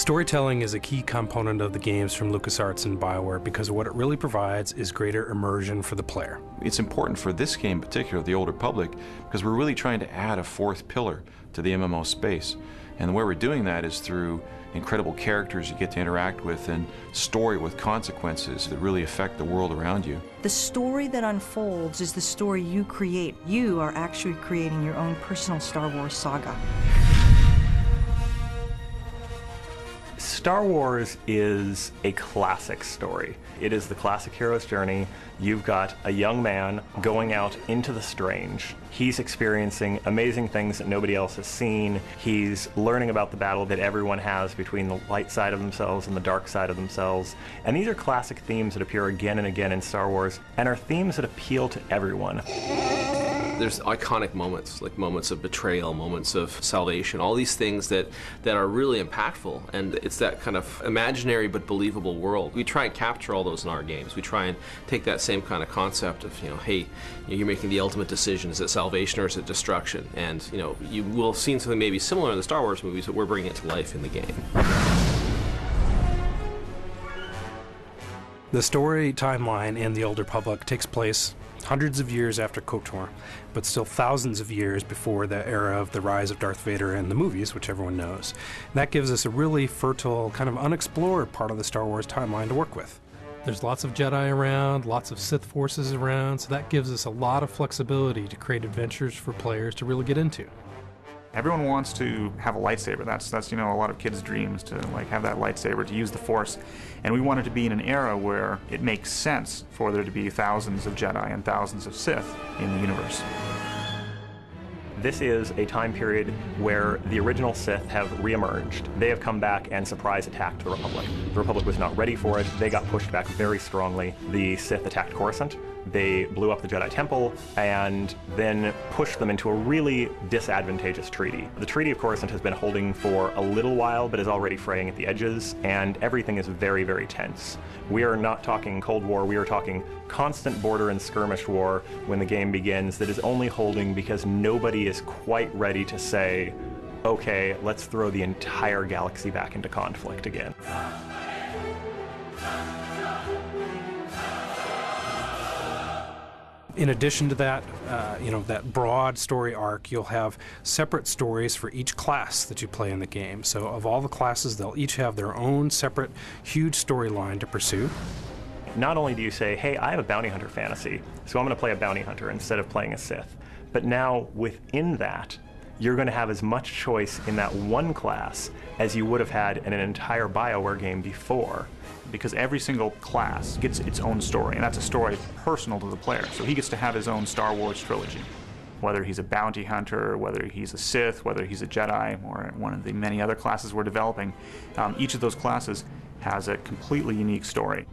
Storytelling is a key component of the games from LucasArts and BioWare because what it really provides is greater immersion for the player. It's important for this game in particular, The Old Republic, because we're really trying to add a fourth pillar to the MMO space. And the way we're doing that is through incredible characters you get to interact with and story with consequences that really affect the world around you. The story that unfolds is the story you create. You are actually creating your own personal Star Wars saga. Star Wars is a classic story. It is the classic hero's journey. You've got a young man going out into the strange. He's experiencing amazing things that nobody else has seen. He's learning about the battle that everyone has between the light side of themselves and the dark side of themselves. And these are classic themes that appear again and again in Star Wars, and are themes that appeal to everyone. There's iconic moments, like moments of betrayal, moments of salvation, all these things that are really impactful, and it's that kind of imaginary but believable world. We try and capture all those in our games. We try and take that same kind of concept of, hey, you're making the ultimate decision. Is it salvation or is it destruction? And, you will have seen something maybe similar in the Star Wars movies, but we're bringing it to life in the game. The story timeline in The Old Republic takes place hundreds of years after KOTOR, but still thousands of years before the era of the rise of Darth Vader in the movies, which everyone knows. And that gives us a really fertile, kind of unexplored part of the Star Wars timeline to work with. There's lots of Jedi around, lots of Sith forces around, so that gives us a lot of flexibility to create adventures for players to really get into. Everyone wants to have a lightsaber. That's a lot of kids' dreams, to have that lightsaber, to use the Force. And we want it to be in an era where it makes sense for there to be thousands of Jedi and thousands of Sith in the universe. This is a time period where the original Sith have reemerged. They have come back and surprise attacked the Republic. The Republic was not ready for it. They got pushed back very strongly. The Sith attacked Coruscant. They blew up the Jedi Temple and then pushed them into a really disadvantageous treaty. The Treaty of Coruscant has been holding for a little while, but is already fraying at the edges, and everything is very, very tense. We are not talking Cold War, we are talking constant border and skirmish war when the game begins that is only holding because nobody is quite ready to say, okay, let's throw the entire galaxy back into conflict again. In addition to that, that broad story arc, you'll have separate stories for each class that you play in the game. So of all the classes, they'll each have their own separate, huge storyline to pursue. Not only do you say, hey, I have a bounty hunter fantasy, so I'm going to play a bounty hunter instead of playing a Sith, but now within that, you're going to have as much choice in that one class as you would have had in an entire BioWare game before. Because every single class gets its own story, and that's a story personal to the player. So he gets to have his own Star Wars trilogy. Whether he's a bounty hunter, whether he's a Sith, whether he's a Jedi, or one of the many other classes we're developing, each of those classes has a completely unique story.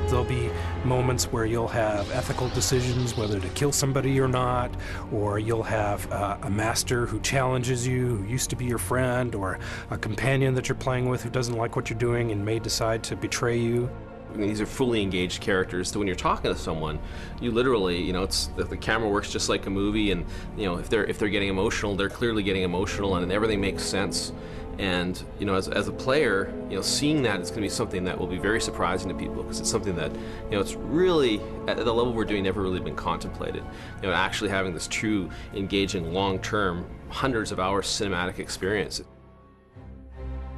There'll be moments where you'll have ethical decisions, whether to kill somebody or not, or you'll have a master who challenges you, who used to be your friend, or a companion that you're playing with who doesn't like what you're doing and may decide to betray you. These are fully engaged characters, so when you're talking to someone, you literally, the camera works just like a movie, and if they're getting emotional, they're clearly getting emotional, and everything makes sense. And as a player, seeing that is going to be something that will be very surprising to people, because it's something that it's really at the level we're doing never really been contemplated. Actually having this true, engaging, long-term, hundreds of hours cinematic experience.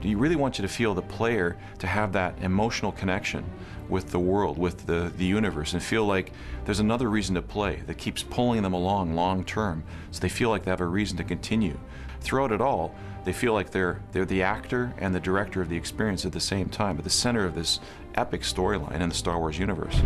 Do you really want you to feel the player to have that emotional connection with the world, with the universe, and feel like there's another reason to play that keeps pulling them along long term, so they feel like they have a reason to continue. Throughout it all, they feel like they're the actor and the director of the experience at the same time, at the center of this epic storyline in the Star Wars universe.